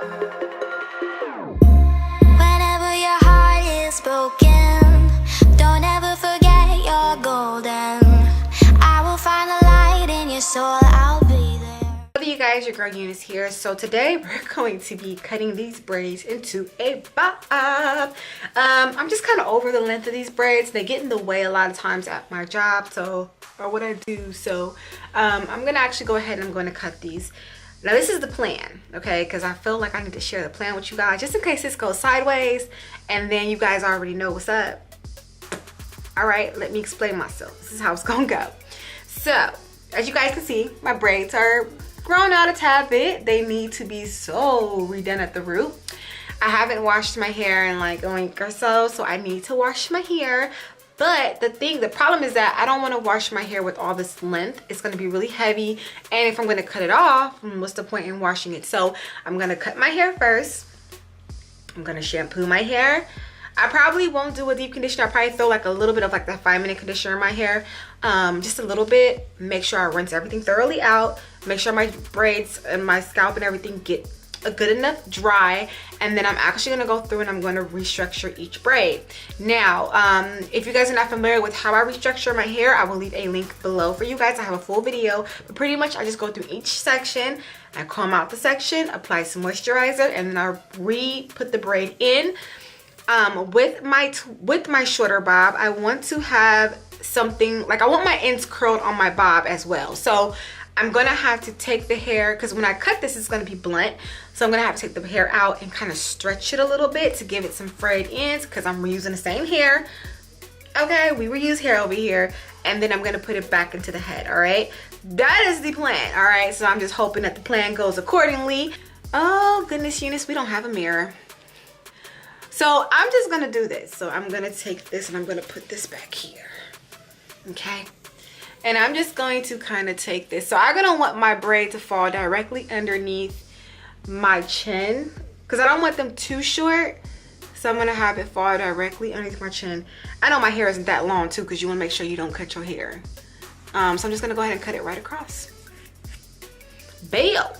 Whenever your heart is broken, don't ever forget you're golden. I will find the light in your soul, I'll be there. Hello you guys, your girl Eunice here. So today we're going to be cutting these braids into a bob. I'm just kind of over the length of these braids. They get in the way a lot of times at my job, or what I do. So I'm gonna actually go ahead and I'm going to cut these. Now this is the plan, okay, because I feel like I need to share the plan with you guys just in case this goes sideways and then you guys already know what's up. All right, let me explain myself. This is how it's gonna go. So as you guys can see, my braids are grown out a tad bit. They need to be so redone at the root. I haven't washed my hair in like a week or so, so I need to wash my hair. But the problem is that I don't want to wash my hair with all this length. It's going to be really heavy, and if I'm going to cut it off, what's the point in washing it? So I'm going to cut my hair first. I'm going to shampoo my hair. I probably won't do a deep conditioner. I'll probably throw like a little bit of like the 5-minute conditioner in my hair, just a little bit. Make sure I rinse everything thoroughly out. Make sure my braids and my scalp and everything get a good enough dry, and then I'm actually going to go through and I'm going to restructure each braid. Now if you guys are not familiar with how I restructure my hair, I will leave a link below for you guys. I have a full video, but pretty much I just go through each section, I comb out the section, apply some moisturizer, and then I put the braid in. With my shorter bob, I want to have something like, I want my ends curled on my bob as well. So I'm gonna have to take the hair, because when I cut this, it's gonna be blunt. So I'm gonna have to take the hair out and kind of stretch it a little bit to give it some frayed ends, because I'm reusing the same hair. Okay, we reuse hair over here. And then I'm gonna put it back into the head, all right? That is the plan, all right? So I'm just hoping that the plan goes accordingly. Oh goodness, Eunice, we don't have a mirror. So I'm just gonna do this. So I'm gonna take this and I'm gonna put this back here, okay? And I'm just going to kind of take this. So I'm gonna want my braid to fall directly underneath my chin, because I don't want them too short. So I'm gonna have it fall directly underneath my chin. I know my hair isn't that long too, because you wanna make sure you don't cut your hair. So I'm just gonna go ahead and cut it right across. Bail.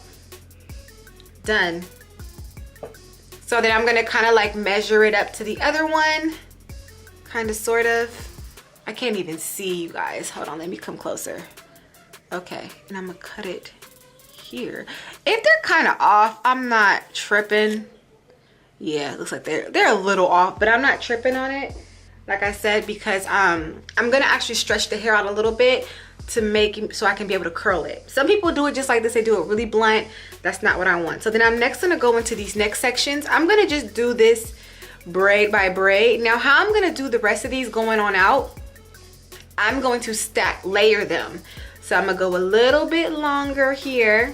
Done. So then I'm gonna kind of like measure it up to the other one, kind of, sort of. I can't even see you guys. Hold on, let me come closer. Okay, and I'm gonna cut it here. If they're kind of off, I'm not tripping. Yeah, it looks like they're a little off, but I'm not tripping on it, like I said, because I'm gonna actually stretch the hair out a little bit to make it so I can be able to curl it. Some people do it just like this. They do it really blunt. That's not what I want. So then I'm next gonna go into these next sections. I'm gonna just do this braid by braid. Now how I'm gonna do the rest of these going on out, I'm going to layer them. So I'm gonna go a little bit longer here.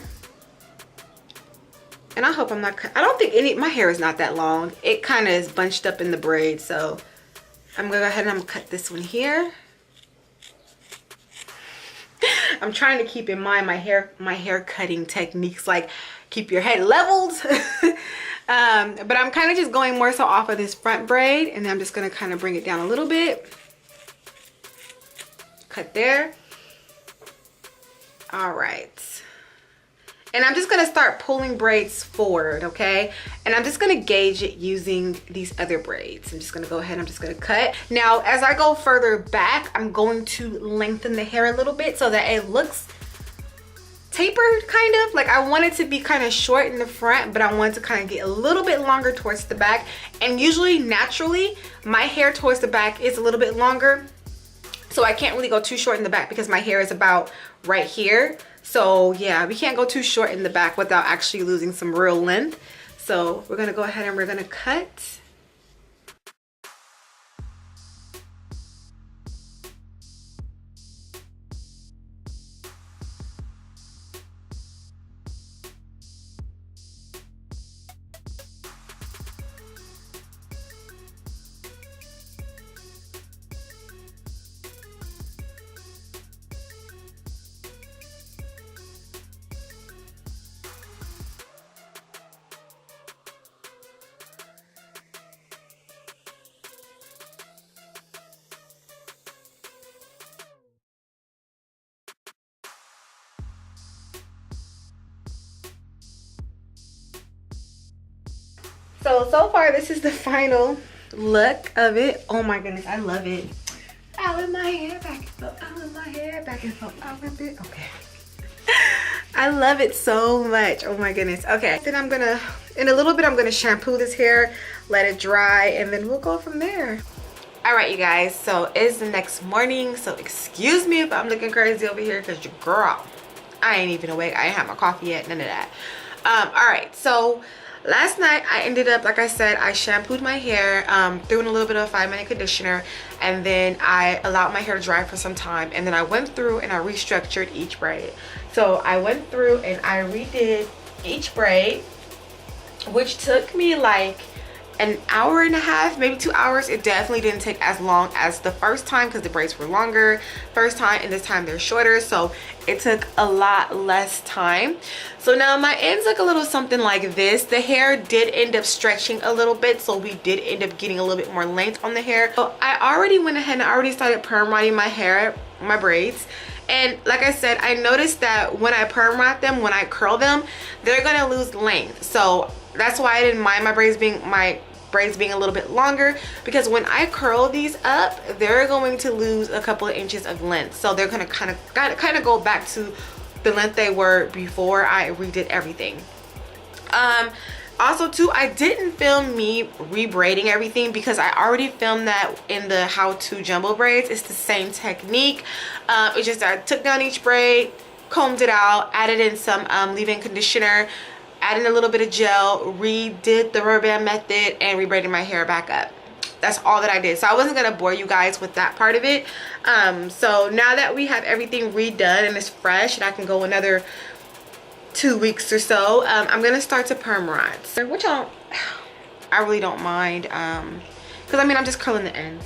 And I hope I'm not, I don't think my hair is not that long. It kind of is bunched up in the braid. So I'm gonna go ahead and I'm gonna cut this one here. I'm trying to keep in mind my hair cutting techniques, like keep your head leveled. But I'm kind of just going more so off of this front braid, and then I'm just gonna kind of bring it down a little bit. Cut there. All right, and I'm just gonna start pulling braids forward, okay? And I'm just gonna gauge it using these other braids. I'm just gonna go ahead, I'm just gonna cut. Now as I go further back, I'm going to lengthen the hair a little bit so that it looks tapered, kind of. Like I want it to be kind of short in the front, but I want it to kind of get a little bit longer towards the back. And usually naturally my hair towards the back is a little bit longer, so I can't really go too short in the back because my hair is about right here. So yeah, we can't go too short in the back without actually losing some real length. So we're gonna go ahead and we're gonna cut. So far this is the final look of it. Oh my goodness, I love it. I whip my hair back and forth, I whip my hair back and forth, I whip it. Okay. I love it so much. Oh my goodness. Okay, then I'm gonna, in a little bit, I'm gonna shampoo this hair, let it dry, and then we'll go from there. All right, you guys, so it's the next morning, so excuse me if I'm looking crazy over here, because your girl, I ain't even awake. I ain't had my coffee yet, none of that. All right, so last night I ended up, like I said, I shampooed my hair, threw in a little bit of a 5-minute conditioner, and then I allowed my hair to dry for some time, and then I went through and I restructured each braid. So I went through and I redid each braid, which took me like an hour and a half, maybe 2 hours. It definitely didn't take as long as the first time because the braids were longer first time, and this time they're shorter, so it took a lot less time. So now my ends look a little something like this. The hair did end up stretching a little bit, so we did end up getting a little bit more length on the hair. So I already went ahead and I already started perm rotting my hair, my braids. And like I said, I noticed that when I perm rot them, when I curl them, they're gonna lose length. So that's why I didn't mind my braids being a little bit longer, because when I curl these up, they're going to lose a couple of inches of length. So they're gonna kind of go back to the length they were before I redid everything. Also too, I didn't film me rebraiding everything because I already filmed that in the how-to jumbo braids. It's the same technique. It's just that I took down each braid, combed it out, added in some leave-in conditioner, added a little bit of gel, redid the rubber band method, and rebraided my hair back up. That's all that I did. So I wasn't gonna bore you guys with that part of it. So now that we have everything redone and it's fresh and I can go another 2 weeks or so, I'm gonna start to perm rot, which I really don't mind, because I mean, I'm just curling the ends,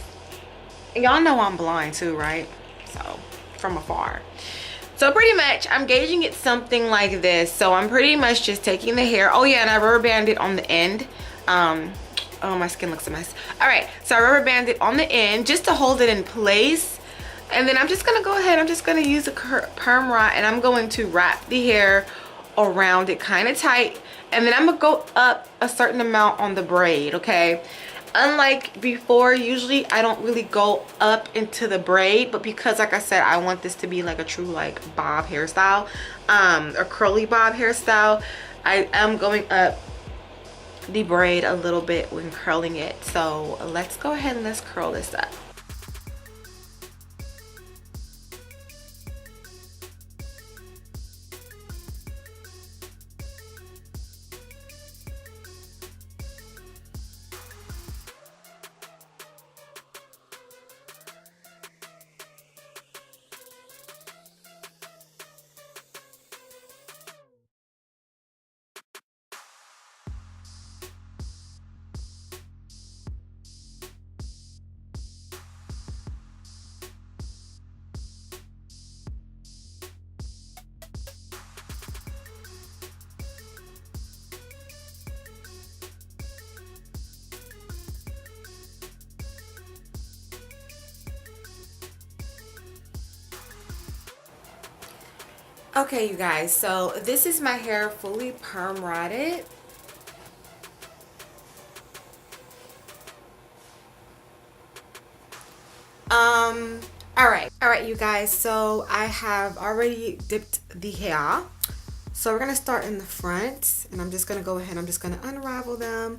and y'all know I'm blind too, right? So from afar. So pretty much I'm gauging it something like this. So I'm pretty much just taking the hair. Oh yeah, and I rubber banded on the end. Oh, my skin looks a mess. All right, so I rubber banded on the end just to hold it in place, and then I'm just gonna go ahead, I'm just gonna use a perm rot, and I'm going to wrap the hair around it kind of tight, and then I'm gonna go up a certain amount on the braid. Okay, unlike before, usually I don't really go up into the braid, but because like I said, I want this to be like a true like bob hairstyle, a curly bob hairstyle, I am going up the braid a little bit when curling it. So let's go ahead and let's curl this up. Okay, you guys, so this is my hair fully perm rotted. All right, you guys, so I have already dipped the hair. So we're gonna start in the front, and I'm just gonna go ahead, I'm just gonna unravel them.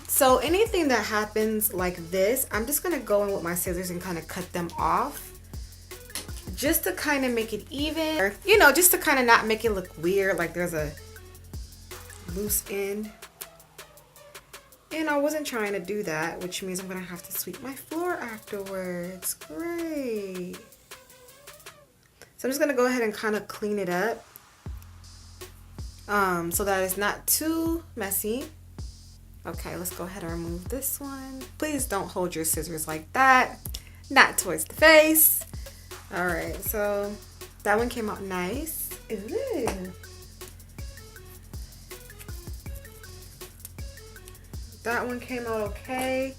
So anything that happens like this, I'm just gonna go in with my scissors and kind of cut them off, just to kind of make it even, or, you know, just to kind of not make it look weird, like there's a loose end. And I wasn't trying to do that, which means I'm gonna have to sweep my floor afterwards. Great. So I'm just gonna go ahead and kind of clean it up, so that it's not too messy. Okay, let's go ahead and remove this one. Please don't hold your scissors like that, not towards the face. All right, so that one came out nice. Ooh. That one came out okay.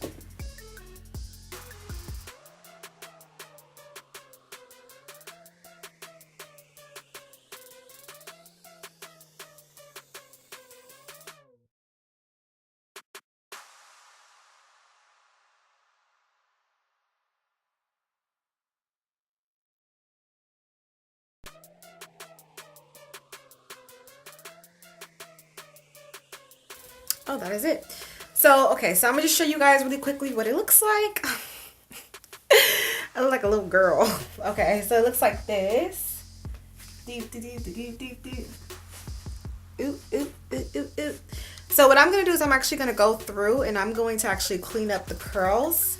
Oh, that is it. So, okay, so I'm gonna just show you guys really quickly what it looks like. I look like a little girl. Okay, so it looks like this. Ooh, ooh, ooh, ooh, ooh. So what I'm gonna do is I'm actually gonna go through and I'm going to actually clean up the curls.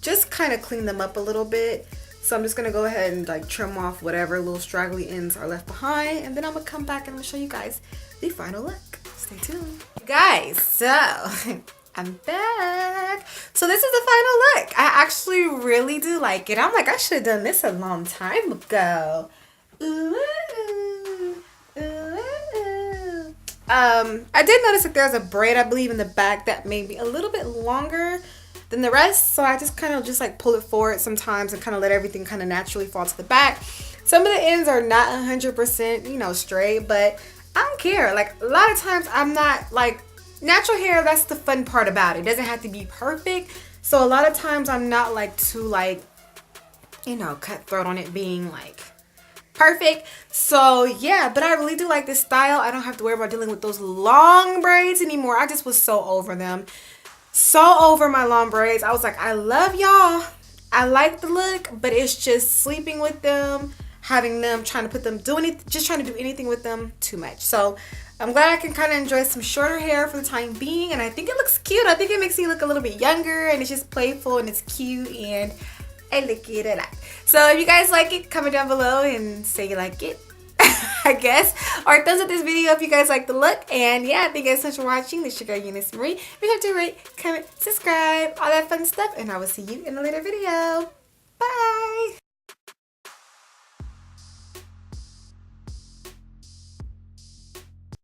Just kind of clean them up a little bit. So I'm just gonna go ahead and like trim off whatever little straggly ends are left behind, and then I'm gonna come back and I'm gonna show you guys the final look. Stay tuned. Guys, so I'm back. So this is the final look. I actually really do like it. I'm like, I should have done this a long time ago. Ooh, ooh, ooh, ooh. I did notice that there's a braid, I believe, in the back that may be a little bit longer than the rest. So I just kind of just like pull it forward sometimes and kind of let everything kind of naturally fall to the back. Some of the ends are not 100%, you know, straight, but I don't care. Like a lot of times I'm not like natural hair. That's the fun part about it. It doesn't have to be perfect. So a lot of times I'm not like too like, you know, cutthroat on it being like perfect. So yeah, but I really do like this style. I don't have to worry about dealing with those long braids anymore. I just was so over them. So over my long braids. I was like, I love y'all. I like the look, but it's just sleeping with them, having them, trying to put them, just trying to do anything with them too much. So I'm glad I can kind of enjoy some shorter hair for the time being, and I think it looks cute. I think it makes me look a little bit younger, and it's just playful and it's cute, and I like it a lot. So if you guys like it, comment down below and say you like it, I guess, or thumbs up this video if you guys like the look. And yeah, thank you guys so much for watching. This is your girl EuniyceMari. Make sure to rate, comment, subscribe, all that fun stuff, and I will see you in a later video. Bye.